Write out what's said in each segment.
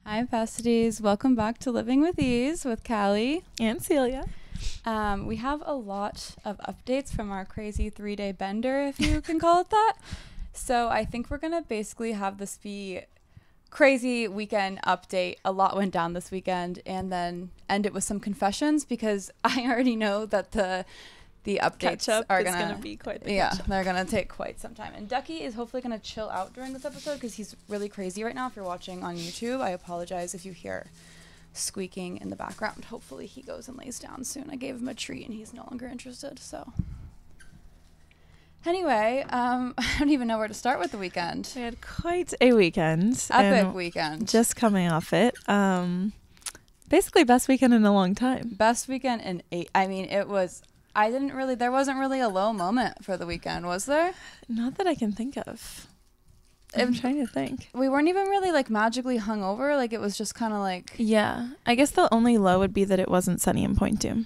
Hi, besties. Welcome back to Living with Ease with Callie and Celia. We have a lot of updates from our crazy 3-day bender, if you can call it that. So I think we're going to basically have this be crazy weekend update. A lot went down this weekend, and then end it with some confessions because I already know that the updates are gonna be quite they're gonna take quite some time. And Ducky is hopefully gonna chill out during this episode because he's really crazy right now. If you're watching on YouTube, I apologize if you hear squeaking in the background. Hopefully he goes and lays down soon. I gave him a treat and he's no longer interested. So anyway, I don't even know where to start with the weekend. We had quite a weekend. Epic weekend. Just coming off it. Basically best weekend in a long time. Best weekend in 8. I mean, it was. There wasn't really a low moment for the weekend, was there? Not that I can think of. I'm trying to think. We weren't even really like magically hungover. Like it was just kind of like. Yeah. I guess the only low would be that it wasn't sunny in Point Doom.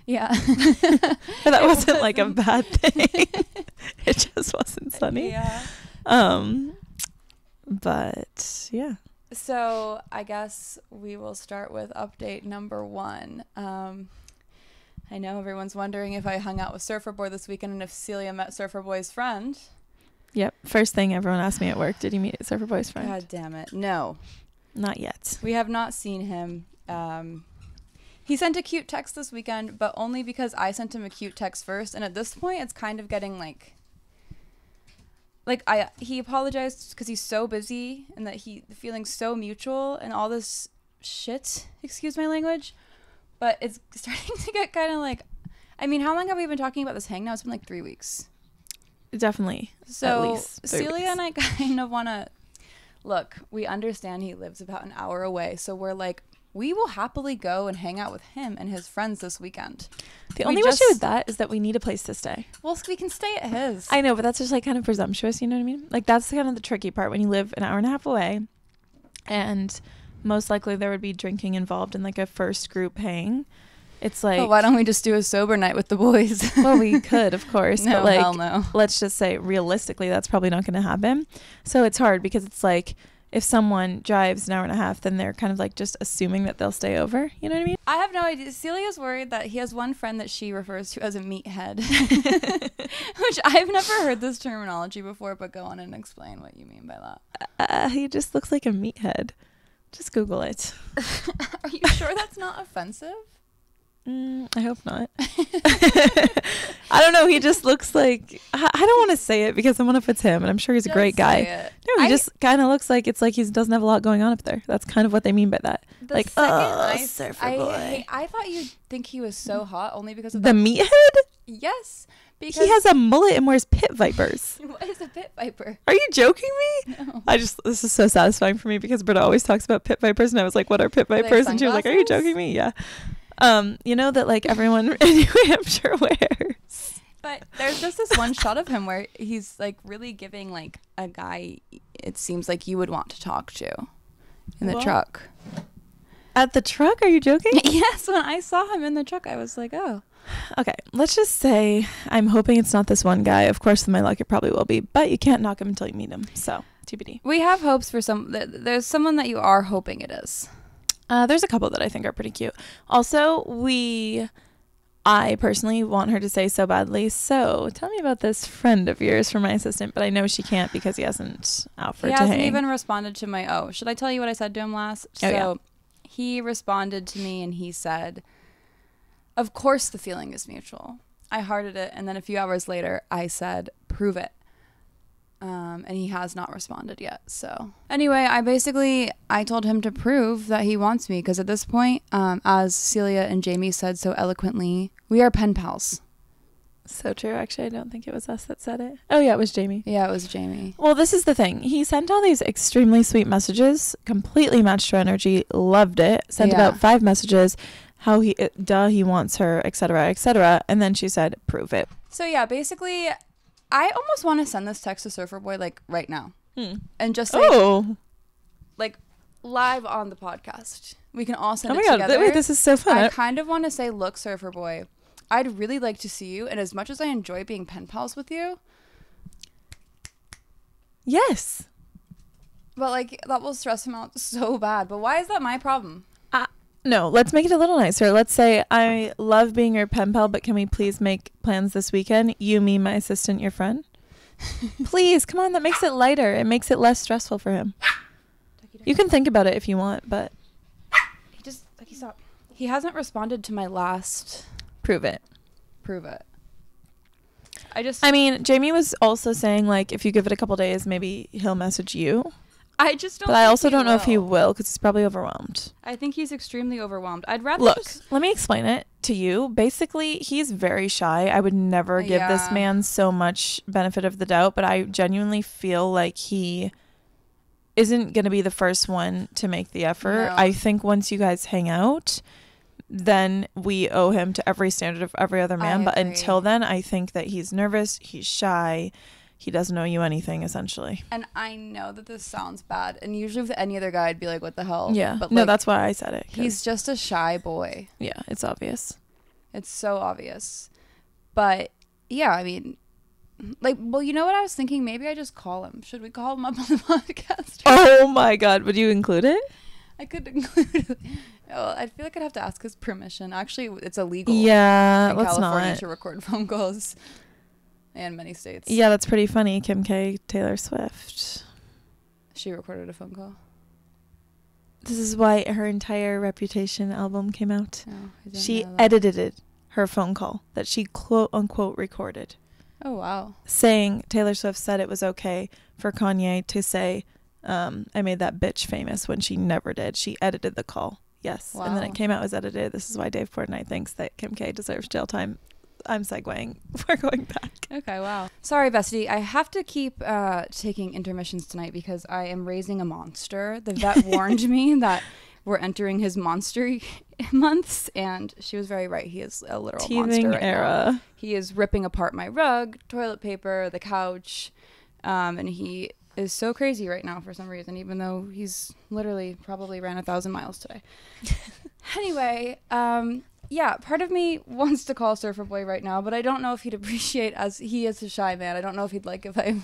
Yeah. But that wasn't like a bad thing. It just wasn't sunny. Yeah. But yeah. So I guess we will start with update number 1. I know everyone's wondering if I hung out with Surfer Boy this weekend and if Celia met Surfer Boy's friend. Yep. First thing everyone asked me at work, did you meet Surfer Boy's friend? God damn it. No. Not yet. We have not seen him. He sent a cute text this weekend, but only because I sent him a cute text first. And at this point, it's kind of getting he apologized because he's so busy and that the feeling's so mutual and all this shit, excuse my language. But it's starting to get kind of like, I mean, how long have we been talking about this hang now? It's been like 3 weeks. Definitely. So at least Celia and I kind of want to, look, we understand he lives about an hour away. So we're like, we will happily go and hang out with him and his friends this weekend. The only issue with that is that we need a place to stay. Well, we can stay at his. I know, but that's just like kind of presumptuous, you know what I mean? Like that's kind of the tricky part when you live an hour and a half away and most likely there would be drinking involved in like a first group hang. It's like, well, why don't we just do a sober night with the boys? Well, we could, of course. No, but like, hell no. Let's just say realistically, that's probably not going to happen. So it's hard because it's like if someone drives an hour and a half, then they're kind of like just assuming that they'll stay over. You know what I mean? I have no idea. Celia's worried that he has one friend that she refers to as a meathead, which I've never heard this terminology before, but go on and explain what you mean by that. He just looks like a meathead. Just Google it. Are you sure that's not offensive? I hope not. I don't know. He just looks like, I don't want to say it because I wonder if it's him, and I'm sure he's a great guy. No, he just kind of looks like it's like he doesn't have a lot going on up there. That's kind of what they mean by that. Like, Surfer Boy. I thought you'd think he was so hot only because of the meathead? Yes. Because he has a mullet and wears pit vipers. What is a pit viper? Are you joking me? No. This is so satisfying for me because Britta always talks about pit vipers and I was like, what are pit vipers? And she was like, are you joking me? Yeah. You know that like everyone in New Hampshire wears. But there's just this one shot of him where he's like really giving like a guy it seems like you would want to talk to in the truck. At the truck? Are you joking? Yes, when I saw him in the truck, I was like, oh. Okay, let's just say I'm hoping it's not this one guy. Of course, with my luck, it probably will be. But you can't knock him until you meet him. So, TBD. We have hopes for there's someone that you are hoping it is. There's a couple that I think are pretty cute. Also, I personally want her to say so badly, so tell me about this friend of yours for my assistant, but I know she can't because he hasn't offered to hang. He hasn't even responded to my, should I tell you what I said to him last? He responded to me and he said, of course the feeling is mutual. I hearted it, and then a few hours later, I said, prove it. And he has not responded yet. So anyway, I told him to prove that he wants me because at this point, as Celia and Jamie said so eloquently, we are pen pals. So true. Actually, I don't think it was us that said it. Oh, yeah, it was Jamie. Yeah, it was Jamie. Well, this is the thing. He sent all these extremely sweet messages, completely matched her energy, loved it, sent about 5 messages, how he wants her, etc., etc. And then she said, prove it. So yeah, basically, I almost want to send this text to Surfer Boy like right now. And just say, like live on the podcast. We can all send it together. Oh my God, wait, this is so fun. I kind of want to say, look, Surfer Boy, I'd really like to see you. And as much as I enjoy being pen pals with you. Yes. But, like, that will stress him out so bad. But why is that my problem? No, let's make it a little nicer. Let's say, I love being your pen pal, but can we please make plans this weekend? You, me, my assistant, your friend? Please, come on. That makes it lighter. It makes it less stressful for him. You can think about it if you want, but... Ducky, stop. He hasn't responded to my last... Prove it. I mean, Jamie was also saying, like, if you give it a couple days, maybe he'll message you. I just don't. But I also don't know if he will, because he's probably overwhelmed. I think he's extremely overwhelmed. I'd rather let me explain it to you. Basically, he's very shy. I would never give this man so much benefit of the doubt, but I genuinely feel like he isn't going to be the first one to make the effort. No. I think once you guys hang out, then we owe him to every standard of every other man. But until then, I think that he's nervous, he's shy. He doesn't owe you anything, essentially. And I know that this sounds bad. And usually with any other guy, I'd be like, what the hell? Yeah. But no, that's why I said it. He's just a shy boy. Yeah, it's obvious. It's so obvious. But, yeah, I mean, like, well, you know what I was thinking? Maybe I just call him. Should we call him up on the podcast? Oh, my God. Would you include it? I could include it. Oh, I feel like I'd have to ask his permission. Actually, it's illegal. Yeah, in let's California not. To record phone calls. And many states. Yeah, that's pretty funny. Kim K, Taylor Swift. She recorded a phone call. This is why her entire Reputation album came out. Oh, she edited her phone call that she quote unquote recorded. Oh, wow. Saying Taylor Swift said it was okay for Kanye to say, I made that bitch famous, when she never did. She edited the call. Yes. Wow. And then it came out as edited. This is why Dave Portnoy thinks that Kim K deserves jail time. I'm segueing. We're going back. Okay, wow. Sorry, bestie. I have to keep taking intermissions tonight because I am raising a monster. The vet warned me that we're entering his monster months, and she was very right. He is a literal monster right now. He is ripping apart my rug, toilet paper, the couch, and he is so crazy right now for some reason, even though he's literally probably ran 1,000 miles today. Anyway, yeah, part of me wants to call Surfer Boy right now, but I don't know if he'd appreciate, as he is a shy man. I don't know if he'd like if I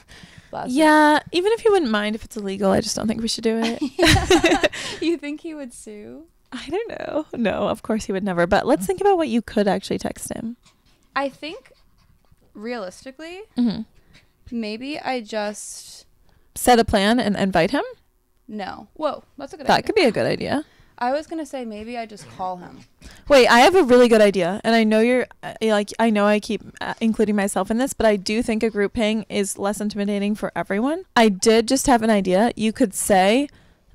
blasted. Yeah, even if he wouldn't mind if it's illegal, I just don't think we should do it. You think he would sue? I don't know. No, of course he would never. But let's think about what you could actually text him. I think, realistically, maybe I just... set a plan and invite him? No. Whoa, that's a good idea. That could be a good idea. I was going to say maybe I just call him. Wait, I have a really good idea. And I know you're I know I keep including myself in this, but I do think a group hang is less intimidating for everyone. I did just have an idea. You could say,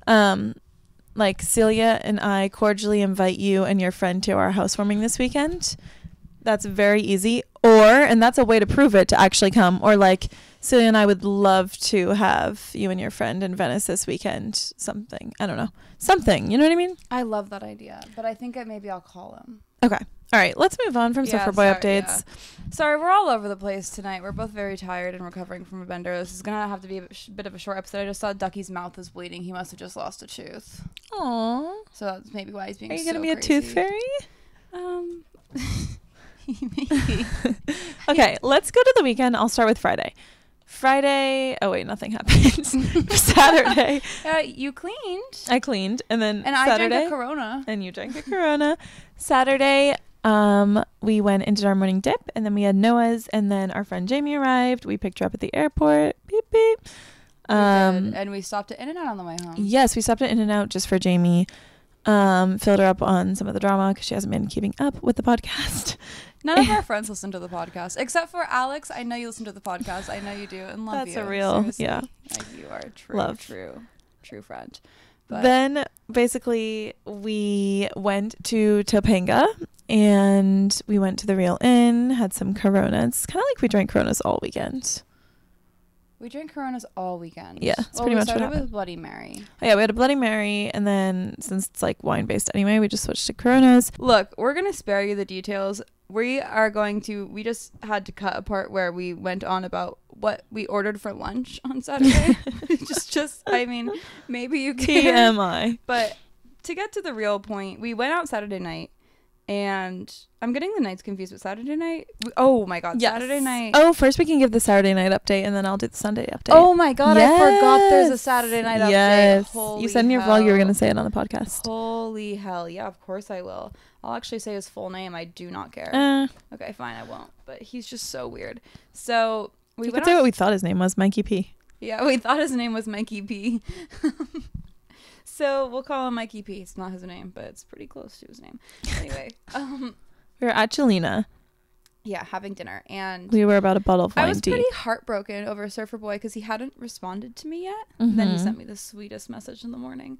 like, Celia and I cordially invite you and your friend to our housewarming this weekend. That's very easy. And that's a way to prove it, to actually come. Or like, Celia and I would love to have you and your friend in Venice this weekend. Something. I don't know. Something. You know what I mean? I love that idea. But I think maybe I'll call him. Okay. All right. Let's move on from Surfer Boy updates. Yeah. Sorry, we're all over the place tonight. We're both very tired and recovering from a bender. This is going to have to be a bit of a short episode. I just saw Ducky's mouth is bleeding. He must have just lost a tooth. Aww. So that's maybe why he's being so crazy. Are you going to be crazy. A tooth fairy? Maybe. Okay, let's go to the weekend. I'll start with Friday. Oh wait, nothing happened. Saturday. You cleaned. I cleaned, and then and Saturday, I drank a Corona. And you drank a Corona. Saturday, we went and did our morning dip, and then we had Noah's, and then our friend Jamie arrived. We picked her up at the airport. Beep beep. And we stopped at In-N-Out on the way home. Yes, we stopped at In-N-Out just for Jamie. Filled her up on some of the drama because she hasn't been keeping up with the podcast. None of our friends listen to the podcast, except for Alex. I know you listen to the podcast. I know you do, and love you. That's a real, seriously. yeah. Like, you are a true friend. But then basically we went to Topanga and we went to the Real Inn, had some Corona. It's kind of like we drank Coronas all weekend. We drank Coronas all weekend. Yeah, that's pretty much what happened. We started with Bloody Mary. Oh, yeah, we had a Bloody Mary, and then since it's like wine-based anyway, we just switched to Coronas. Look, we're going to spare you the details. We just had to cut a part where we went on about what we ordered for lunch on Saturday. I mean, maybe you can. TMI. But to get to the real point, we went out Saturday night, And I'm getting the nights confused with Saturday night. Oh my God, yes. Saturday night. Oh, first we can give the Saturday night update, and then I'll do the Sunday update. Oh my God, yes. I forgot there's a Saturday night update. Yes. Holy you said in your vlog you were going to say it on the podcast. Holy hell. Yeah, of course I will. I'll actually say his full name. I do not care. Okay, fine, I won't. But he's just so weird. So we could say what we thought his name was, Mikey P. Yeah, we thought his name was Mikey P. So we'll call him Mikey P. It's not his name, but it's pretty close to his name. Anyway, we were at Jelena. Yeah, having dinner, and we were about a bottle of wine I was deep. pretty heartbroken over Surfer Boy because he hadn't responded to me yet. Mm-hmm. Then he sent me the sweetest message in the morning,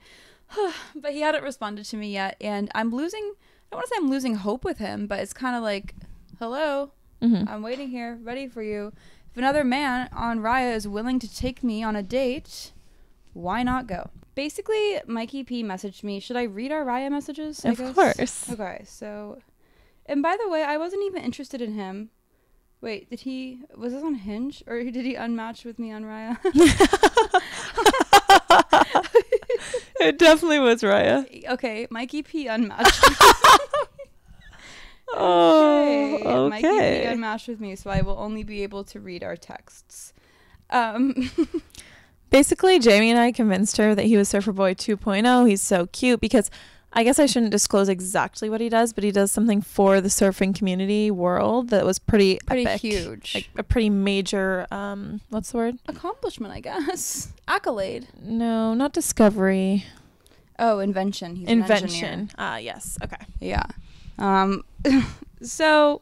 but he hadn't responded to me yet, and I don't want to say I'm losing hope with him, but it's kind of like, hello, I'm waiting here, ready for you. If another man on Raya is willing to take me on a date, why not go? Basically, Mikey P messaged me. Should I read our Raya messages? Of course. Okay, so... And by the way, I wasn't even interested in him. Wait, was this on Hinge? Or did he unmatch with me on Raya? It definitely was Raya. Okay, Mikey P unmatched. Okay. Mikey P unmatched with me, so I will only be able to read our texts. Basically, Jamie and I convinced her that he was Surfer Boy 2.0. He's so cute because I guess I shouldn't disclose exactly what he does, but he does something for the surfing community world that was pretty epic, huge. Like a pretty major, what's the word? Accomplishment, I guess. Accolade. No, not discovery. Oh, invention. He's invention. Yes. Okay. Yeah. So...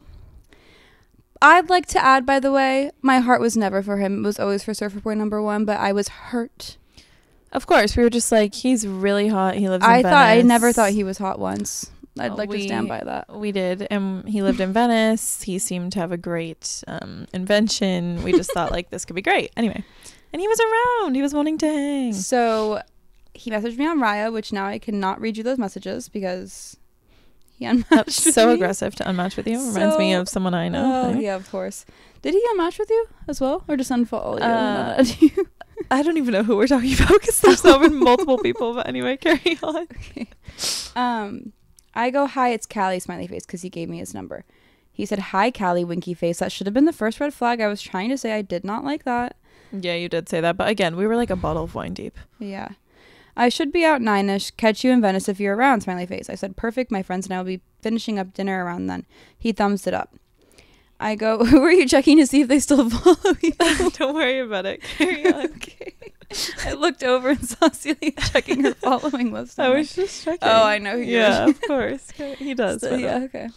I'd like to add, by the way, my heart was never for him. It was always for Surfer Boy number 1, but I was hurt. Of course. We were just like, he's really hot. He lives in Venice. I never thought he was hot once. I'd like to stand by that. We did. And he lived in Venice. He seemed to have a great invention. We just thought, like, this could be great. Anyway. And he was around. He was wanting to hang. So he messaged me on Raya, which now I cannot read you those messages because... He unmatched That's so me. aggressive to unmatch with you. Reminds me of someone I know. Oh, yeah, of course. Did he unmatch with you as well? Or just unfollow you? I don't even know who we're talking about because there's so been multiple people. But anyway, carry on. Okay. I go, hi, it's Callie, smiley face, because he gave me his number. He said, hi, Callie, winky face. That should have been the first red flag. I was trying to say I did not like that. Yeah, you did say that. But again, we were like a bottle of wine deep. Yeah. I should be out 9ish. Catch you in Venice if you're around, smiley face. I said, perfect. My friends and I will be finishing up dinner around then. He thumbs it up. I go, who are you checking to see if they still follow you? Don't worry about it. Carry on. Okay. I looked over and saw Celia checking her following list. I was just checking. Oh, I know who you are. Yeah, of course. He does. So, yeah, okay.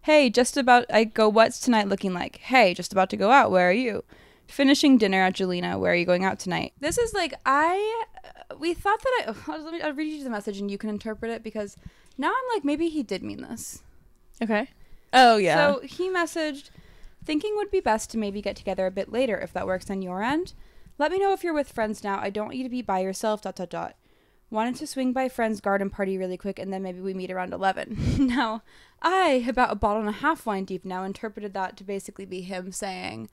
Hey, I go, what's tonight looking like? Hey, just about to go out. Where are you? Finishing dinner at Jelena. Where are you going out tonight? This is like, we thought that I'll read you the message and you can interpret it because now I'm like, maybe he did mean this. Okay. Oh, yeah. So he messaged, thinking would be best to maybe get together a bit later if that works on your end. Let me know if you're with friends now. I don't want you to be by yourself, ... Wanted to swing by friend's garden party really quick and then maybe we meet around 11. Now, I, about a bottle and a half wine deep now, interpreted that to basically be him saying,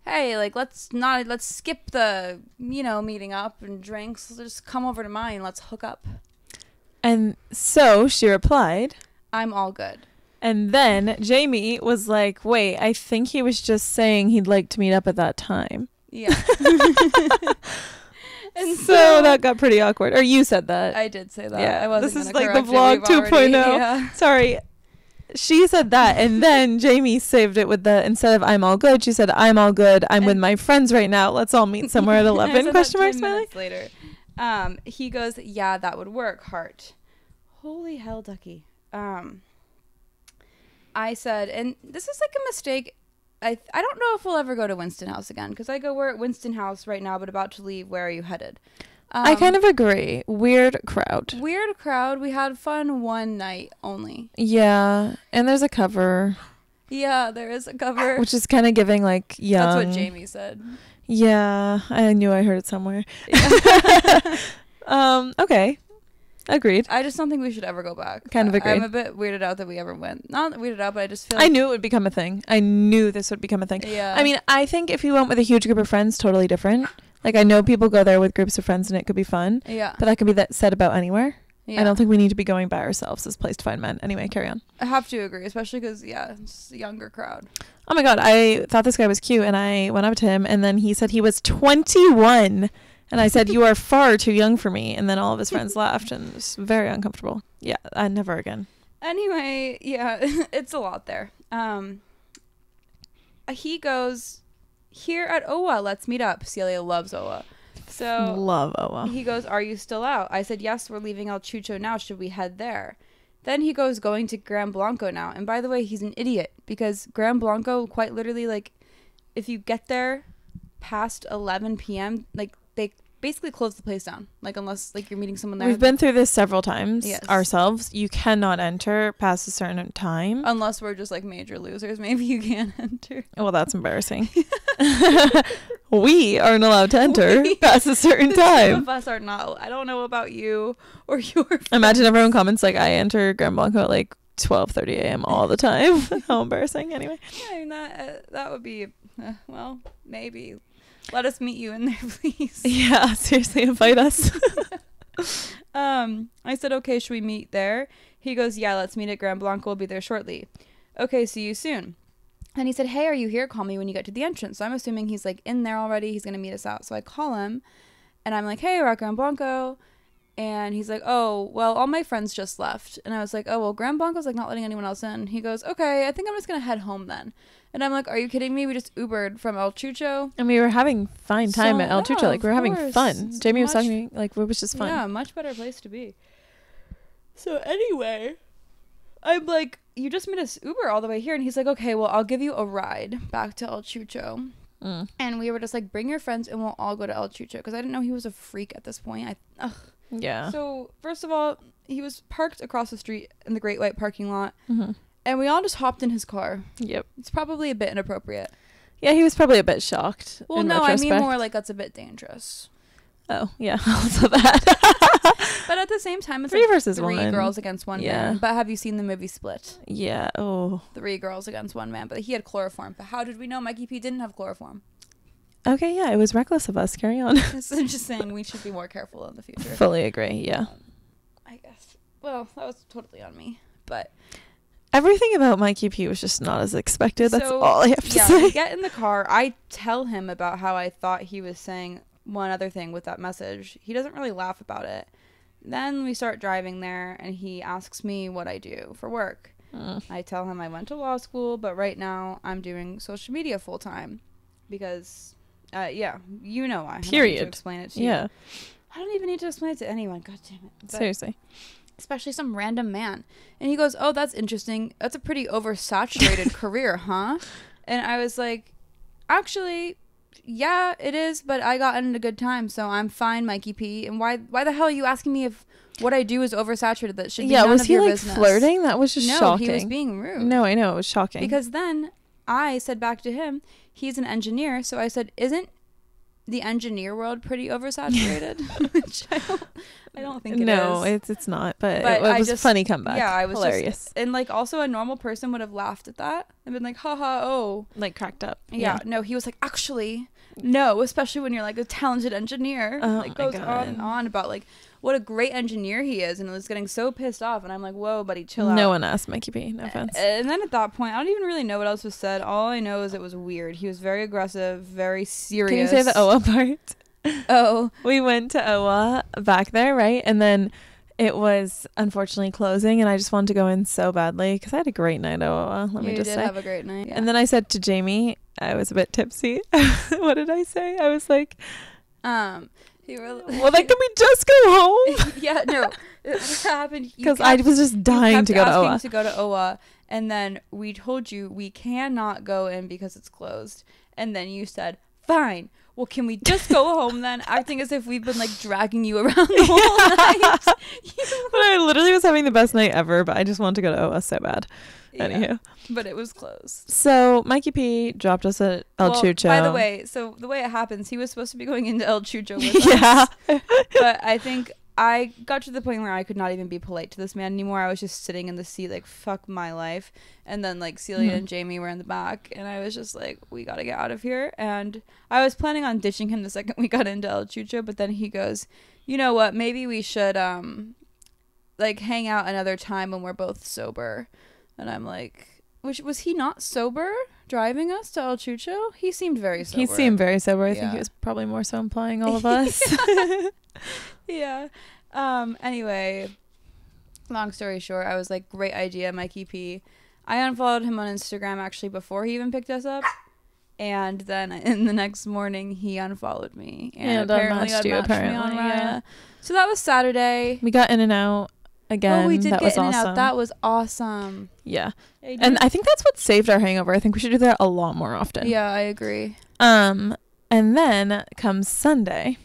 hey, like, let's skip the, meeting up and drinks. Let's just come over to mine. Let's hook up. And so she replied, I'm all good. And then Jamie was like, wait, I think he was just saying he'd like to meet up at that time. Yeah. And so that got pretty awkward. Or you said that. I did say that. Yeah, I wasn't this is gonna like the correct vlog 2.0. Yeah. Sorry. She said that, and then Jamie saved it with instead of I'm all good, she said, I'm all good. I'm with my friends right now. Let's all meet somewhere at 11, question mark, smiley. Later. He goes, yeah, that would work, heart. Holy hell, Ducky. I said, and this is like a mistake. I don't know if we'll ever go to Winston House again, because I go, we're at Winston House right now, but about to leave. Where are you headed? I kind of agree. Weird crowd. Weird crowd. We had fun one night only. Yeah. And there's a cover. Yeah, there is a cover. Which is kind of giving like young. That's what Jamie said. Yeah. I knew I heard it somewhere. Okay. Agreed. I just don't think we should ever go back. Kind of agreed. I'm a bit weirded out that we ever went. Not weirded out, but I just feel I knew it would become a thing. I knew this would become a thing. Yeah. I mean, I think if you went with a huge group of friends, totally different. Like, I know people go there with groups of friends and it could be fun. Yeah. But that could be said about anywhere. I don't think we need to be going by ourselves as place to find men. Anyway, carry on. I have to agree, especially because, it's a younger crowd. Oh my God, I thought this guy was cute, and I went up to him, and then he said he was 21, and I said, you are far too young for me, and then all of his friends laughed, and it was very uncomfortable. Yeah, never again. Anyway, it's a lot there. He goes, here at Owa, let's meet up. Celia loves Owa. So love Owa. He goes, are you still out? I said, yes, we're leaving El Chucho now. Should we head there? Then he goes, going to Gran Blanco now. And by the way, he's an idiot because Gran Blanco, quite literally, like, if you get there past 11 p.m., like, they basically close the place down. Like, unless, like, you're meeting someone there. We've been through this several times ourselves. You cannot enter past a certain time. Unless we're just, like, major losers. Maybe you can enter. Well, that's embarrassing. We aren't allowed to enter past a certain time. Some of us are not. I don't know about you or your friends. Imagine everyone comments, like, I enter Gran Blanco at, like, 12:30 a.m. all the time. How embarrassing. Anyway. Yeah, I mean, that would be, well, maybe. Let us meet you in there, please. Yeah, seriously, invite us. I said, okay, should we meet there? He goes, yeah, let's meet at Gran Blanco. We'll be there shortly. Okay, see you soon. And he said, hey, are you here? Call me when you get to the entrance. So I'm assuming he's, like, in there already. He's going to meet us out. So I call him, and I'm like, hey, we're at Gran Blanco. And he's like, oh, well, all my friends just left. And I was like, oh, well, Gran Blanco's, like, not letting anyone else in. He goes, okay, I think I'm just going to head home then. And I'm like, are you kidding me? We just Ubered from El Chucho. And we were having fine time at El Chucho. Like, we were having fun. Jamie was talking to me, like, it was just fun. Yeah, much better place to be. So anyway, I'm like, you just made us Uber all the way here. And he's like, okay, well, I'll give you a ride back to El Chucho. And we were just like, bring your friends and we'll all go to El Chucho. Because I didn't know he was a freak at this point. Yeah. So, first of all, he was parked across the street in the Great White parking lot. And we all just hopped in his car. Yep. It's probably a bit inappropriate. Yeah, he was probably a bit shocked. Well, no, retrospect. I mean more like that's a bit dangerous. Oh, yeah. Also that. But at the same time, it's three like versus three one. girls against one man. But have you seen the movie Split? Yeah. Oh. 3 girls against one man. But he had chloroform. But how did we know Mikey P didn't have chloroform? Okay, yeah. It was reckless of us. Carry on. So I'm just saying we should be more careful in the future. Fully agree. Yeah. I guess. Well, that was totally on me. But everything about Mikey P was just not as expected. That's all I have to say. We get in the car. I tell him about how I thought he was saying one other thing with that message. He doesn't really laugh about it. Then we start driving there, and he asks me what I do for work. I tell him I went to law school, but right now I'm doing social media full time because, you know why. Period. I don't need to explain it to you. I don't even need to explain it to anyone. God damn it. But seriously. Especially some random man. And he goes, oh, that's interesting. That's a pretty oversaturated career, huh? And I was like, actually, yeah, it is, but I got in a good time, so I'm fine, Mikey P. And why the hell are you asking me if what I do is oversaturated? That should be none was of he your like business. Flirting? That was just shocking. No, he was being rude. No, I know, it was shocking. Because then I said back to him, he's an engineer, so I said, isn't the engineer world pretty oversaturated? Which I don't think it is. No, it's not, but it was a funny comeback. Yeah, I was hilarious. And like also a normal person would have laughed at that and been like, haha, oh. Like cracked up. Yeah, no, he was like, actually, no, especially when you're like a talented engineer. Like goes on and on about like what a great engineer he is and was getting so pissed off. And I'm like, whoa, buddy, chill out. No one asked Mikey P, no offense. And then at that point, I don't even really know what else was said. All I know is it was weird. He was very aggressive, very serious. Can you say the Owa part? Oh. We went to Owa back there, right? And then it was unfortunately closing, and I just wanted to go in so badly because I had a great night at Owa. Let me just say. You did have a great night. Yeah. And then I said to Jamie, I was a bit tipsy. What did I say? I was like, well, then can we just go home? Yeah, no. What happened? Because I was just dying to go to Owa. To go to Owa, and then we told you we cannot go in because it's closed. And then you said, fine. Well, can we just go home then? Acting as if we've been like dragging you around the whole night. But I literally was having the best night ever, but I just wanted to go to Owa so bad. Yeah, anywho. But it was closed. So Mikey P dropped us at El Chucho. By the way, so the way it happens, he was supposed to be going into El Chucho with us. But I think I got to the point where I could not even be polite to this man anymore. I was just sitting in the seat like, fuck my life. And then like Celia and Jamie were in the back. And I was just like, we got to get out of here. And I was planning on ditching him the second we got into El Chucho. But then he goes, you know what? Maybe we should like hang out another time when we're both sober. And I'm like, was he not sober driving us to El Chucho? He seemed very sober. He seemed very sober. I think he was probably more so implying all of us. Yeah. Anyway, long story short, I was like, great idea, Mikey P. I unfollowed him on Instagram actually before he even picked us up. And then in the next morning, he unfollowed me. And apparently unmatched me on Raya. Yeah. So that was Saturday. We got in and out again. Oh, we did that get was in awesome. and out. That was awesome. Yeah. And I think that's what saved our hangover. I think we should do that a lot more often. Yeah, I agree. And then comes Sunday,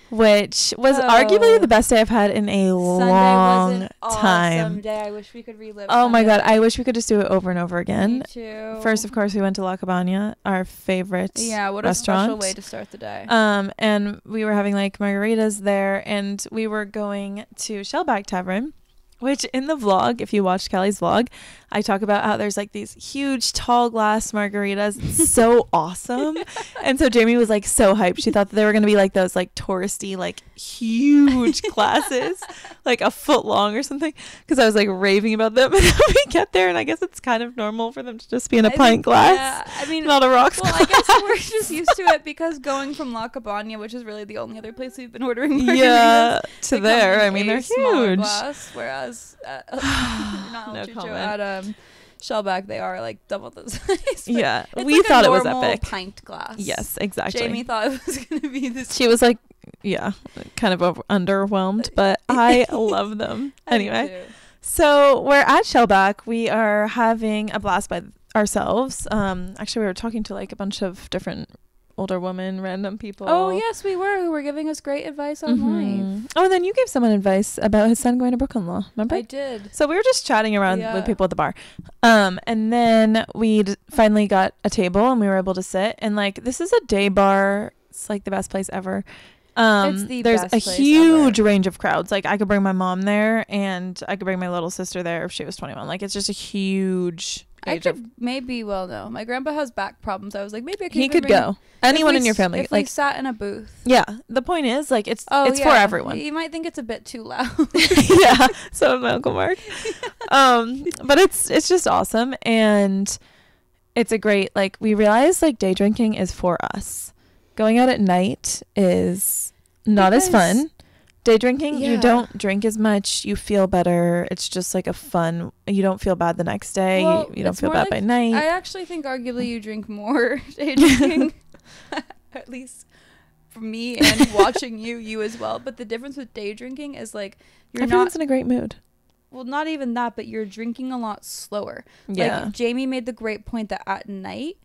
which was arguably the best day I've had in a long time. Awesome day. I wish we could relive. Oh my God, I wish we could just do it over and over again. Me too. First, of course, we went to La Cabana, our favorite restaurant. Yeah, what a special way to start the day. And we were having like margaritas there, and we were going to Shellback Tavern, which in the vlog, if you watched Kelly's vlog, I talk about how there's like these huge tall glass margaritas. It's so awesome. And so Jamie was like so hyped. She thought that they were going to be like those like touristy, like huge glasses, like a foot long or something. Because I was like raving about them. And then we get there, and I guess it's kind of normal for them to just be in a pint glass. Yeah, I mean, not a rocks glass. I guess we're just used to it because going from La Cabana, which is really the only other place we've been ordering margaritas, to there, I mean, they're huge. Glass, whereas not no Chucho, at Shellback, they are like double the size. Yeah, we like thought it was epic. Pint glass. Yes, exactly. Jamie thought it was going to be this. She was like, yeah, kind of underwhelmed, but I love them. Anyway, so we're at Shellback. We are having a blast by ourselves. Actually, we were talking to like a bunch of different older women, random people. Oh yes, we were, who were giving us great advice on life. Oh, and then you gave someone advice about his son going to Brooklyn Law. Remember? I did. So we were just chatting around with people at the bar, and then we finally got a table and we were able to sit. And like, this is a day bar. It's like the best place ever. It's the there's best a place huge ever. range of crowds. Like, I could bring my mom there, and I could bring my little sister there if she was 21. Like, it's just a huge. No. My grandpa has back problems. I was like, maybe I could. He could go. Anyone in your family, if we sat in a booth. Yeah, the point is, like, it's for everyone. You might think it's a bit too loud. Yeah, so my Uncle Mark. But it's just awesome, and it's a great, like, we realized like day drinking is for us. Going out at night is not as fun. Day drinking, you don't drink as much, you feel better. It's just like a fun, you don't feel bad the next day. Well, you don't feel bad by night. I actually think arguably you drink more day drinking. At least for me, and watching you as well. But the difference with day drinking is like everyone's in a great mood. Well, not even that, but you're drinking a lot slower. Yeah. Like, Jamie made the great point that at night,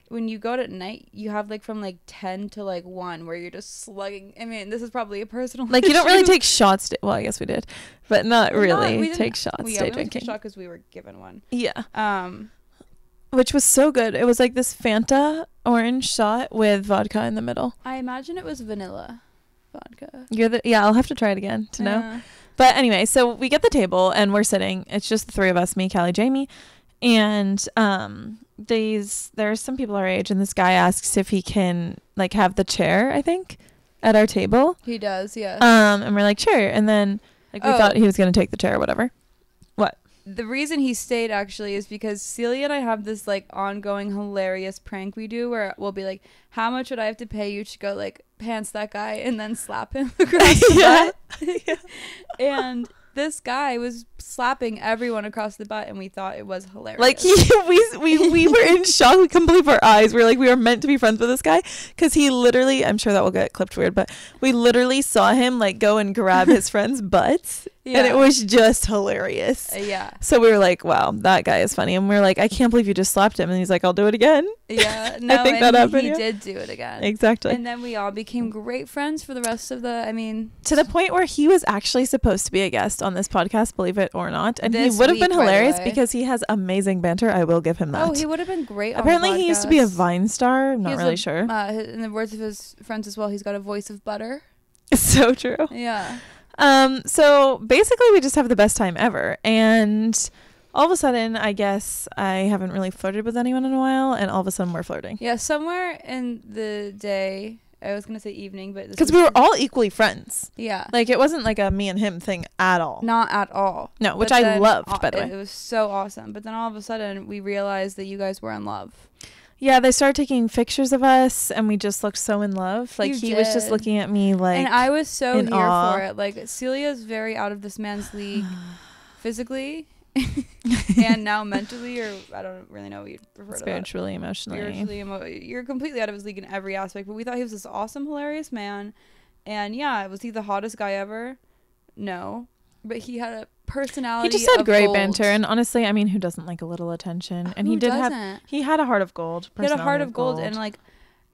when you go out at night, you have like from like 10 to like 1 where you're just slugging. I mean, this is probably a personal like issue. You don't really take shots. Well, I guess we did, but not really we take shots. We day didn't drinking. take a shot because we were given one. Yeah. Which was so good. It was like this Fanta orange shot with vodka in the middle. I imagine it was vanilla vodka. I'll have to try it again to know. But anyway, so we get the table and we're sitting. It's just the three of us, me, Callie, Jamie, and there's some people our age, and this guy asks if he can like have the chair, I think, at our table. He does, yeah. And we're like, sure. And then like we thought he was gonna take the chair or whatever. What? The reason he stayed actually is because Celia and I have this like ongoing hilarious prank we do where we'll be like, how much would I have to pay you to go like pants that guy and then slap him across the butt? And this guy was slapping everyone across the butt, and we thought it was hilarious. Like we were in shock. We couldn't believe our eyes. We were like, we were meant to be friends with this guy, because he literally, I'm sure that will get clipped weird, but we literally saw him like go and grab his friend's butts. Yeah. And it was just hilarious. Yeah. So we were like, wow, that guy is funny. And we were like, I can't believe you just slapped him. And he's like, I'll do it again. Yeah. No, I think that happened. He did do it again. Exactly. And then we all became great friends for the rest of to the point where he was actually supposed to be a guest on this podcast, believe it or not. And he would have been hilarious because he has amazing banter. I will give him that. Oh, he would have been great. Apparently on the podcast. He used to be a Vine star. I'm not really sure. In the words of his friends as well, he's got a voice of butter. So true. Yeah. So basically we just have the best time ever, and all of a sudden, I guess I haven't really flirted with anyone in a while, and all of a sudden we're flirting. Yeah, somewhere in the day, I was gonna say evening, but because we were all equally friends. Yeah, like it wasn't like a me and him thing at all. Not at all. No, which I loved, by the way. It was so awesome. But then all of a sudden, we realized that you guys were in love. Yeah, they started taking pictures of us, and we just looked so in love. Like, he was just looking at me like, and I was so here awe. for it. Like, Celia's very out of this man's league, physically, and now mentally, or I don't really know what you'd refer to. Spiritually, emotionally. You're completely out of his league in every aspect. But we thought he was this awesome, hilarious man, and yeah, was he the hottest guy ever? No, but he had a personality. He just had great gold. banter, and honestly, I mean, who doesn't like a little attention? And he had a heart of gold. He had a heart of gold, and like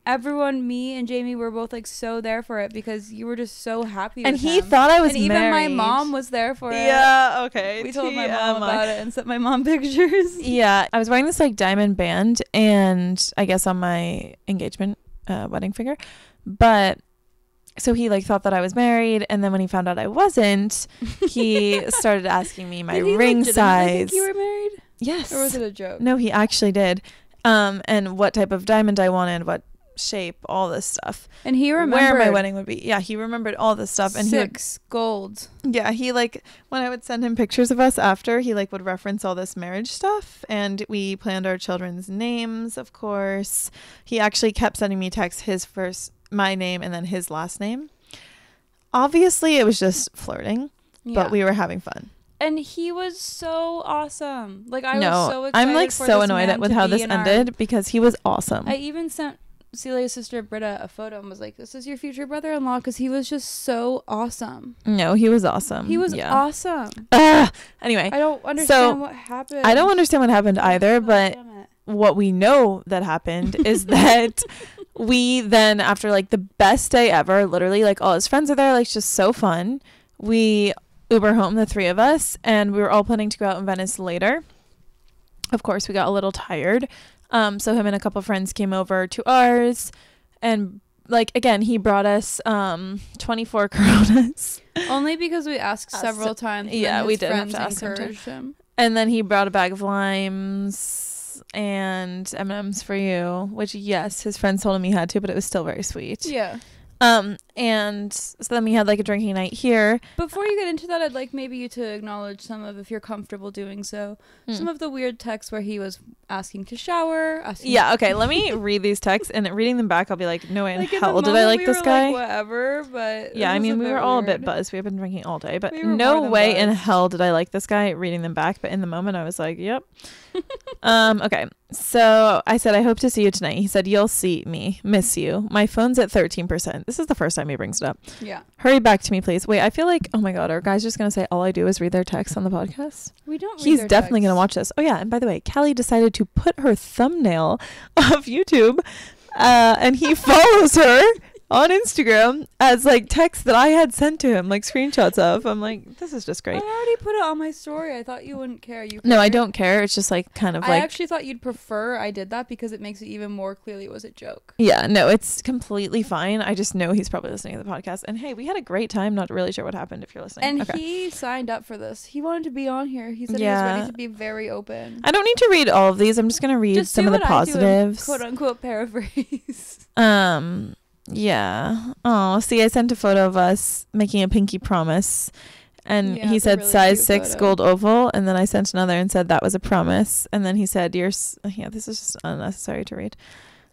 everyone, me and Jamie were both like so there for it because you were just so happy. And with he him. thought I was and married. Even my mom was there for it. Yeah, okay. We told my mom about it and sent my mom pictures. Yeah, I was wearing this like diamond band, and I guess on my engagement wedding finger, but. So he like thought that I was married, and then when he found out I wasn't, he started asking me my ring size. Think you were married? Yes. Or was it a joke? No, he actually did. And what type of diamond I wanted, what shape, all this stuff. And he remembered where my wedding would be. Yeah, he remembered all this stuff. And 6 gold. Yeah, he like when I would send him pictures of us after, he like would reference all this marriage stuff, and we planned our children's names, of course. He actually kept sending me texts, my name and then his last name. Obviously it was just flirting, but we were having fun. And he was so awesome. Like I was so excited. I'm like so annoyed with how this ended because he was awesome. I even sent Celia's sister Britta a photo and was like, "This is your future brother-in-law," because he was just so awesome. No, he was awesome. He was awesome. Anyway, I don't understand what happened. I don't understand what happened either, but what we know that happened is that we then, after like the best day ever, literally like all his friends are there, like just so fun, we Uber home, the 3 of us, and we were all planning to go out in Venice later. Of course, we got a little tired, so him and a couple friends came over to ours, and like again he brought us 24 Coronas, only because we asked several times. Yeah, we did have to ask him. And then he brought a bag of limes and M&Ms for you, which yes, his friends told him he had to, but it was still very sweet. Yeah. And so then we had like a drinking night here. Before you get into that, I'd like maybe you to acknowledge some of, if you're comfortable doing so, some of the weird texts where he was asking to shower. Yeah, okay, let me read these texts, and reading them back, I'll be like, no way in hell did I like this guy. Like, whatever, but yeah, I mean, we were all a bit buzzed. We have been drinking all day, but no way in hell did I like this guy. Reading them back, but in the moment, I was like, yep. Okay, so I said, I hope to see you tonight. He said, you'll see me. Miss you. My phone's at 13%. This is the first time he brings it up. Yeah. Hurry back to me, please. Wait, I feel like, oh my God, are guys just going to say all I do is read their texts on the podcast? We don't read He's their definitely texts. going to watch this. Oh yeah, and by the way, Callie decided to put her thumbnail of YouTube, and he follows her on Instagram as like text that I had sent to him, like screenshots of. I'm like, this is just great. I already put it on my story. I thought you wouldn't care. You No, I don't care. It's just like kind of I like. I actually thought you'd prefer I did that because it makes it even more clearly it was a joke. Yeah, no, it's completely fine. I just know he's probably listening to the podcast. And hey, we had a great time. Not really sure what happened if you're listening. And he signed up for this. He wanted to be on here. He said he was ready to be very open. I don't need to read all of these. I'm just going to read some of the positives. Quote unquote paraphrase. Yeah. Oh, see, I sent a photo of us making a pinky promise, and he said really size 6 gold oval, and then I sent another and said that was a promise, and then he said yeah, this is just unnecessary to read.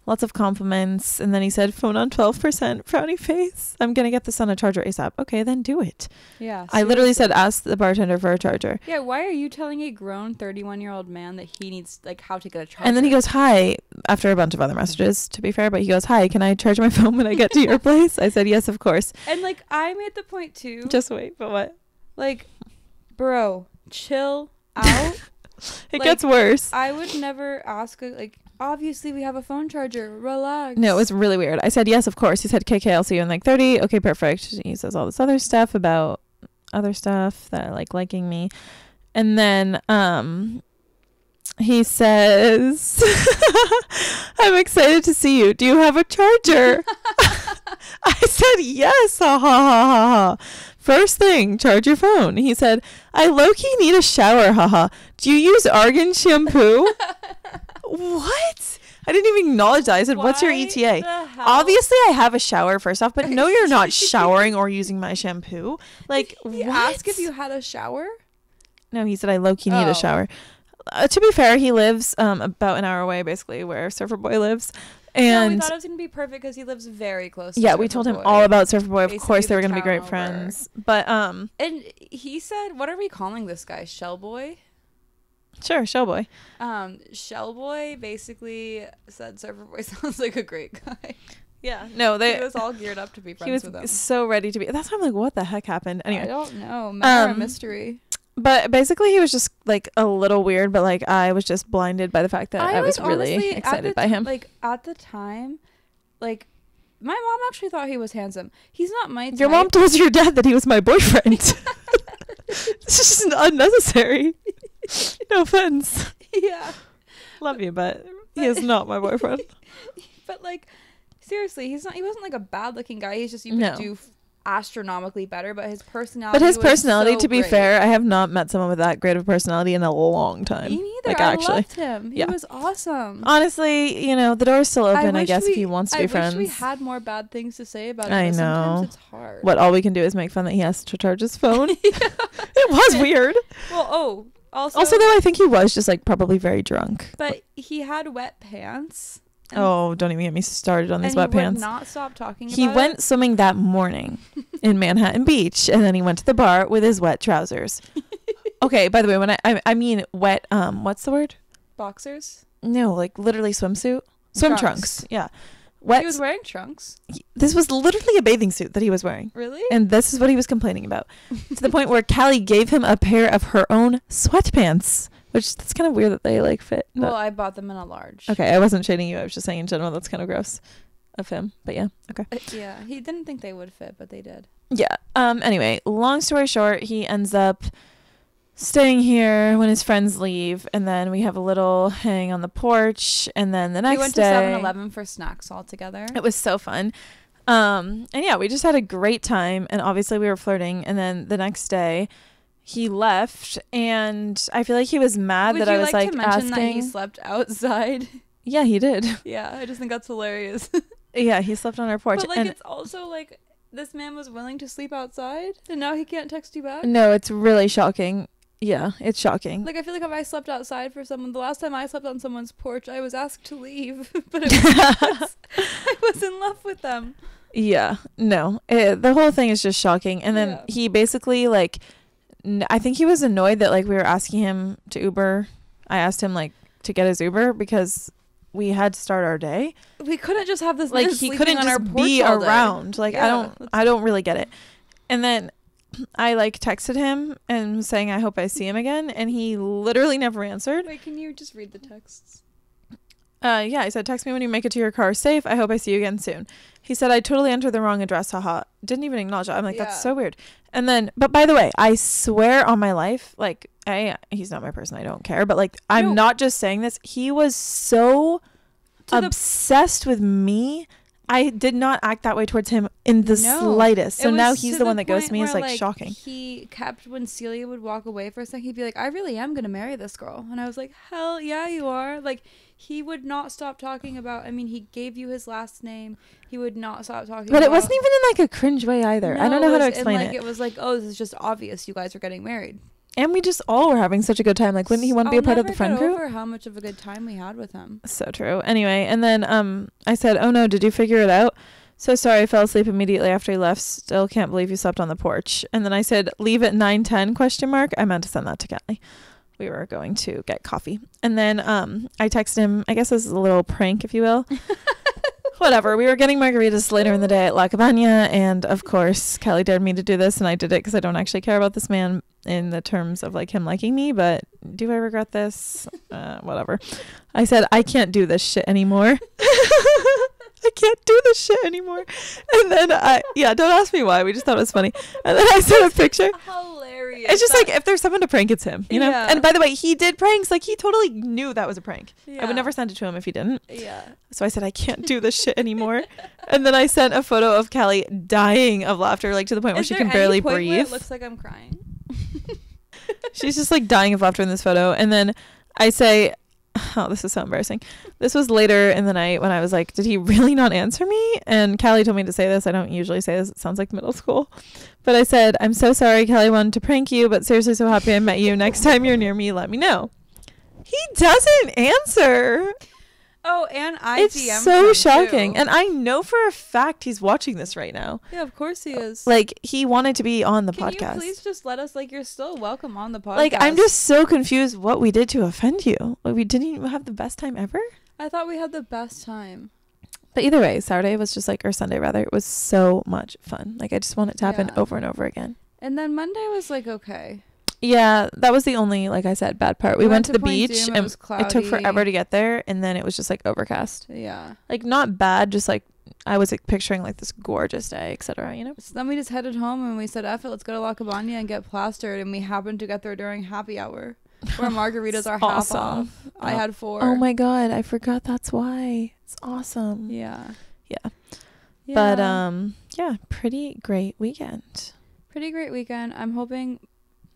Lots of compliments, and then he said phone on 12%, frowny face. I'm gonna get this on a charger ASAP. Okay, then do it. Yeah. I literally said ask the bartender for a charger. Yeah, why are you telling a grown 31-year-old man that he needs like how to get a charger? And then he goes, hi, after a bunch of other messages, to be fair, but he goes, hi, can I charge my phone when I get to your place? I said, yes, of course. And like I made the point too. Just wait, but what? Like, bro, chill out. It gets worse. I would never ask like obviously we have a phone charger. Relax. No, it was really weird. I said, yes, of course. He said, KK, I'll see you in like 30. Okay, perfect. He says all this other stuff about other stuff that like liking me. And then he says, I'm excited to see you. Do you have a charger? I said, yes. Ha ha ha ha ha. First thing, charge your phone. He said, I low-key need a shower. Haha. Do you use argan shampoo? What? I didn't even acknowledge that. I said, what's your ETA? Obviously, I have a shower, first off, but no, you're not showering or using my shampoo. Like, he asked if you had a shower? No, he said I low-key need a shower. To be fair, he lives about an hour away, basically, where Surfer Boy lives. And we thought it was going to be perfect because he lives very close to yeah, Surfer we told him Boy. all about Surfer Boy. Of Basically course, they were going to be town great over. friends. But and he said, what are we calling this guy? Shellboy? Sure, Shellboy. Shellboy basically said Surfer Boy sounds like a great guy. Yeah, no, he was all geared up to be friends with him. He was so ready to be. That's why I'm like, what the heck happened? Anyway, I don't know. Men are a mystery. But basically, he was just like a little weird. But like, I was just blinded by the fact that I was really honestly, excited by him. Like at the time, like my mom actually thought he was handsome. He's not my type. Your mom told your dad that he was my boyfriend. This is just unnecessary. No offense. Yeah. Love you, but he is not my boyfriend. But like, seriously, he wasn't like a bad looking guy. He's just, you could do astronomically better, but his personality to be fair, I have not met someone with that great of a personality in a long time. Me neither. Like, I loved him. He was awesome. Honestly, you know, the door's still open, I guess, if he wants to be friends. I wish we had more bad things to say about him. I know. Sometimes it's hard. What, all we can do is make fun that he has to charge his phone? It was weird. Well, also though, I think he was just like probably very drunk. But he had wet pants. Oh, don't even get me started on these wet pants. He would not stop talking about it. He went swimming that morning in Manhattan Beach, and then he went to the bar with his wet trousers. Okay, by the way, when I mean wet, what's the word? Boxers? No, like literally swimsuit. Swim trunks. Yeah. Wet. He was wearing trunks? This was literally a bathing suit that he was wearing. Really? And this is what he was complaining about. To the point where Callie gave him a pair of her own sweatpants. Which, that's kind of weird that they, like, fit. Well, I bought them in a large. Okay, I wasn't shading you. I was just saying in general that's kind of gross of him. But, yeah, okay. Yeah, he didn't think they would fit, but they did. Yeah. Anyway, long story short, he ends up staying here when his friends leave. And then we have a little hang on the porch. And then the next day... We went to 7-Eleven for snacks all together. It was so fun. And, yeah, we just had a great time. And, obviously, we were flirting. And then the next day... He left, and I feel like he was mad that I was like asking. Would you like to mention that he slept outside? Yeah, he did. Yeah, I just think that's hilarious. Yeah, he slept on our porch. But like, it's also like this man was willing to sleep outside, and now he can't text you back. No, it's really shocking. Yeah, it's shocking. Like, I feel like if I slept outside for someone, the last time I slept on someone's porch, I was asked to leave, but it was because I was in love with them. Yeah, no, the whole thing is just shocking. And then he basically like. I think he was annoyed that like we were asking him to Uber. I asked him like to get his Uber because we had to start our day. We couldn't just have this like he couldn't just be around. Like I don't really get it. And then I like texted him and was saying I hope I see him again, and he literally never answered. Wait, can you just read the texts? Yeah, I said, text me when you make it to your car safe. I hope I see you again soon. He said, I totally entered the wrong address. Haha. Didn't even acknowledge it. I'm like, that's so weird. And then, but by the way, I swear on my life, like, he's not my person. I don't care. But like, I'm not just saying this. He was so obsessed with me. I did not act that way towards him in the slightest. So now he's the one that ghosted me. It's like shocking. He kept, when Celia would walk away for a second, he'd be like, I really am going to marry this girl. And I was like, hell yeah, you are. Like, he would not stop talking about, I mean, he gave you his last name. He would not stop talking about. But it wasn't even in like a cringe way either. No, I don't know how to explain it. It was like, oh, this is just obvious. You guys are getting married. And we just all were having such a good time. Like, wouldn't he want to be a part of the friend group? I'll never get over how much of a good time we had with him. So true. Anyway, and then I said, oh no, did you figure it out? So sorry, I fell asleep immediately after he left. Still can't believe you slept on the porch. And then I said, leave at 9:10 ? I meant to send that to Kelly. We were going to get coffee. And then I texted him, I guess this is a little prank, if you will. Whatever. We were getting margaritas later in the day at La Cabana. And of course, Kelly dared me to do this. And I did it because I don't actually care about this man in the terms of like him liking me. But do I regret this? Whatever. I said, I can't do this shit anymore. I can't do this shit anymore. And then don't ask me why. We just thought it was funny. And then I sent a picture. Hilarious. It's just like, if there's someone to prank, it's him, you know? Yeah. And by the way, he did pranks. Like, he totally knew that was a prank. Yeah. I would never send it to him if he didn't. Yeah. So I said, I can't do this shit anymore. And then I sent a photo of Callie dying of laughter, like to the point where she can barely breathe. Where it looks like I'm crying. She's just like dying of laughter in this photo. And then I say, oh, this is so embarrassing. This was later in the night when I was like, did he really not answer me? And Callie told me to say this. I don't usually say this. It sounds like middle school. But I said, I'm so sorry. Callie wanted to prank you, but seriously so happy I met you. Next time you're near me, let me know. He doesn't answer. Oh, and it's so shocking. And I know for a fact he's watching this right now. Yeah, of course he is. Like, he wanted to be on the podcast. Can you please just let us, like, you're still welcome on the podcast. Like, I'm just so confused what we did to offend you. Like, we didn't even have the best time ever? I thought we had the best time. But either way, Saturday was just like, or Sunday rather, it was so much fun. Like, I just want it to happen over and over again. And then Monday was, like, okay. Yeah, that was the only, like I said, bad part. We went to the beach and it took forever to get there, and then it was just like overcast. Yeah. Like, not bad, just like I was like picturing like this gorgeous day, etc. You know. So then we just headed home and we said, "F it, let's go to La Cabana and get plastered." And we happened to get there during happy hour, where margaritas are half off. I had 4. Oh my god, I forgot. That's why. It's awesome. Yeah. Yeah. But yeah, pretty great weekend. Pretty great weekend. I'm hoping.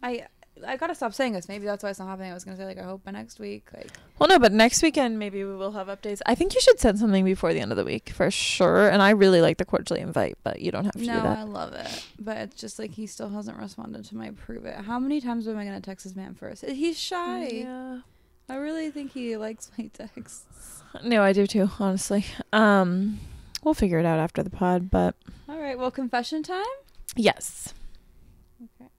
I gotta stop saying this. Maybe that's why it's not happening. I was gonna say, like, I hope by next week, like. Well, no, but next weekend maybe we will have updates. I think you should send something before the end of the week for sure. And I really like the cordially invite, but you don't have to do that. No, I love it, but it's just like he still hasn't responded to my prove it. How many times am I gonna text this man first? He's shy. Yeah. I really think he likes my texts. No, I do too, honestly. We'll figure it out after the pod, but. All right. Well, confession time. Yes. Okay.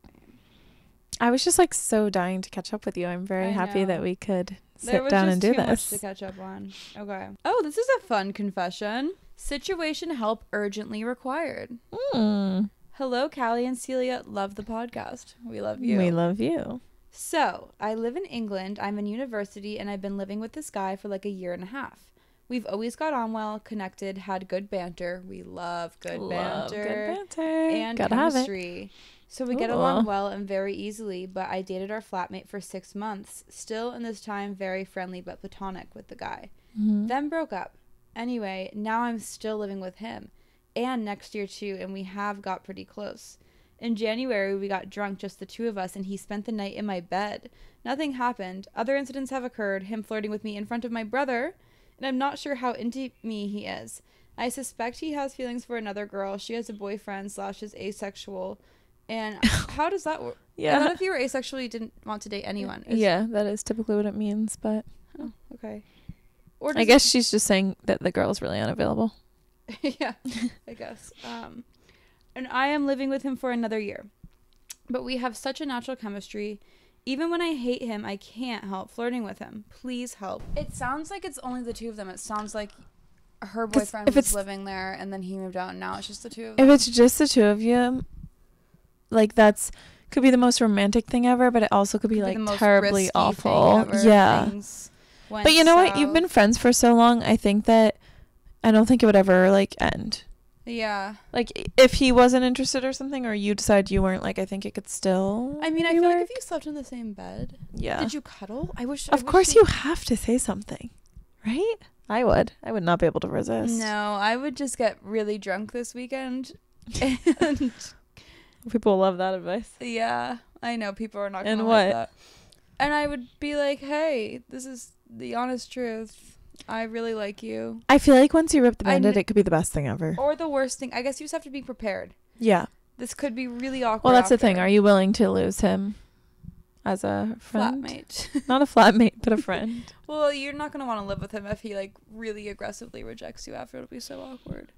I was just like so dying to catch up with you. I'm very happy that we could sit down and do this. Much to catch up on. Okay. Oh, this is a fun confession. Situation help urgently required. Hello, Callie and Celia. Love the podcast. We love you. We love you. So, I live in England. I'm in university, and I've been living with this guy for like a year and a half. We've always got on well, connected, had good banter. We love good banter. And gotta chemistry. Have it. So we get along well and very easily, but I dated our flatmate for 6 months. Still, in this time, very friendly but platonic with the guy. Then broke up. Anyway, now I'm still living with him. And next year, too, and we have got pretty close. In January, we got drunk, just the 2 of us, and he spent the night in my bed. Nothing happened. Other incidents have occurred, him flirting with me in front of my brother, and I'm not sure how into me he is. I suspect he has feelings for another girl. She has a boyfriend / is asexual. And how does that work? Yeah. I thought if you were asexual, you didn't want to date anyone. Yeah, that is typically what it means, but. Oh, okay. Or I guess she's just saying that the girl's really unavailable. Yeah, I guess. And I am living with him for another year. But we have such a natural chemistry. Even when I hate him, I can't help flirting with him. Please help. It sounds like it's only the 2 of them. It sounds like her boyfriend was living there and then he moved out and now it's just the 2 of them. If it's just the 2 of you, like could be the most romantic thing ever, but it also could be like terribly awful. Yeah. But you know what? You've been friends for so long. I think that I don't think it would ever like end. Yeah. Like if he wasn't interested or something, or you decide you weren't, like I think it could still. I mean, I feel like if you slept in the same bed. Yeah. Did you cuddle? Of course you have to say something, right? I would not be able to resist. No, I would just get really drunk this weekend. And people love that advice. Yeah, I know people are not going to like that. And I would be like, hey, this is the honest truth. I really like you. I feel like once you rip the Band-Aid, it could be the best thing ever. Or the worst thing. I guess you just have to be prepared. Yeah. This could be really awkward. Well, that's the thing. Are you willing to lose him as a friend? Flatmate. Not a flatmate, but a friend. Well, you're not going to want to live with him if he like really aggressively rejects you after. It'll be so awkward.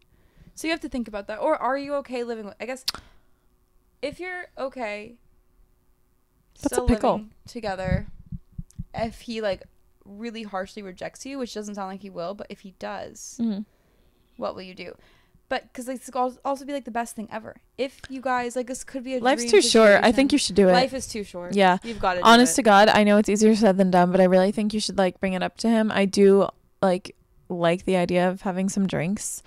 So you have to think about that. Or are you okay living with... I guess if you're okay still living together, if he like really harshly rejects you, which doesn't sound like he will, but if he does, what will you do? But because like, this could also be like the best thing ever. If you guys like, this could be a life's too short. I think you should do it. Life is too short. Yeah, you've got to. Honest to God, I know it's easier said than done, but I really think you should like bring it up to him. I do like the idea of having some drinks.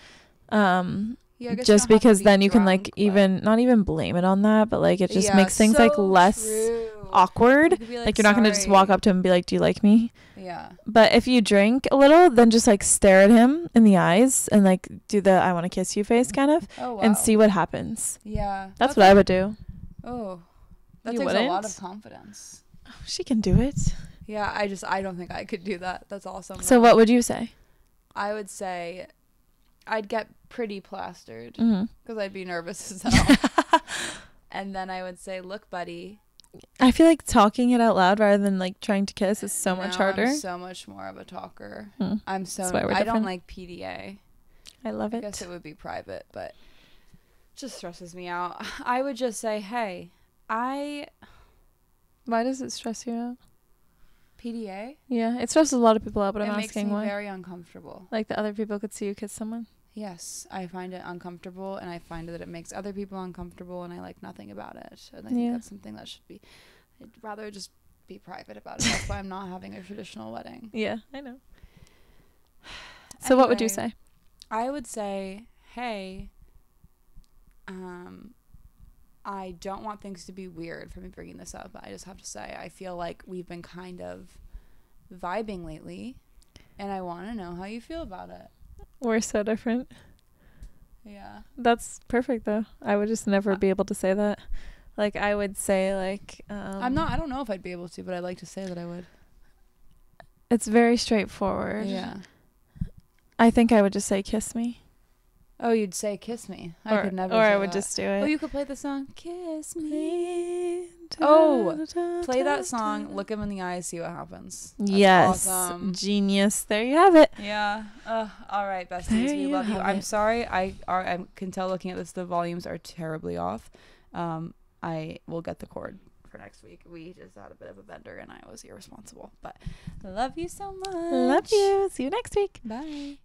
Yeah, just because then you can like even not even blame it on that, but like it just makes things like less awkward. Like you're not gonna just walk up to him and be like, do you like me? Yeah. But if you drink a little, then just like stare at him in the eyes and like do the I want to kiss you face kind of and see what happens. Yeah. That's what I would do. Oh, that takes a lot of confidence. Oh, she can do it. Yeah, I don't think I could do that. That's awesome. So what would you say? I would say I'd get pretty plastered Mm-hmm. because I'd be nervous as hell. And then I would say, look, buddy. I feel like talking it out loud rather than like trying to kiss is so much harder. I'm so much more of a talker. I don't like PDA. I love it. I guess it would be private, but it just stresses me out. I would just say, hey, Why does it stress you out? PDA? Yeah, it stresses a lot of people out, but I'm asking why. It makes me very uncomfortable. Like that other people could see you kiss someone? Yes, I find it uncomfortable, and I find that it makes other people uncomfortable, and I like nothing about it. And I think that's something that should be... I'd rather just be private about it. That's why I'm not having a traditional wedding. Yeah, I know. So what would you say? I would say, hey, I don't want things to be weird for me bringing this up, but I just have to say I feel like we've been kind of vibing lately, and I want to know how you feel about it. We're so different. Yeah. That's perfect, though. I would just never be able to say that. Like, I would say, like... I don't know if I'd be able to, but I'd like to say that I would. It's very straightforward. Yeah. I think I would just say, kiss me. Oh, you'd say, kiss me. I could never Or say I would that. Just do it. Oh, you could play the song, Kiss Me. Oh, play that song, look him in the eyes, see what happens. That's yes. Awesome. Genius. There you have it. Yeah. All right, besties. We love you. I'm sorry. I can tell looking at this, the volumes are terribly off. I will get the cord for next week. We just had a bit of a bender and I was irresponsible. But I love you so much. Love you. See you next week. Bye.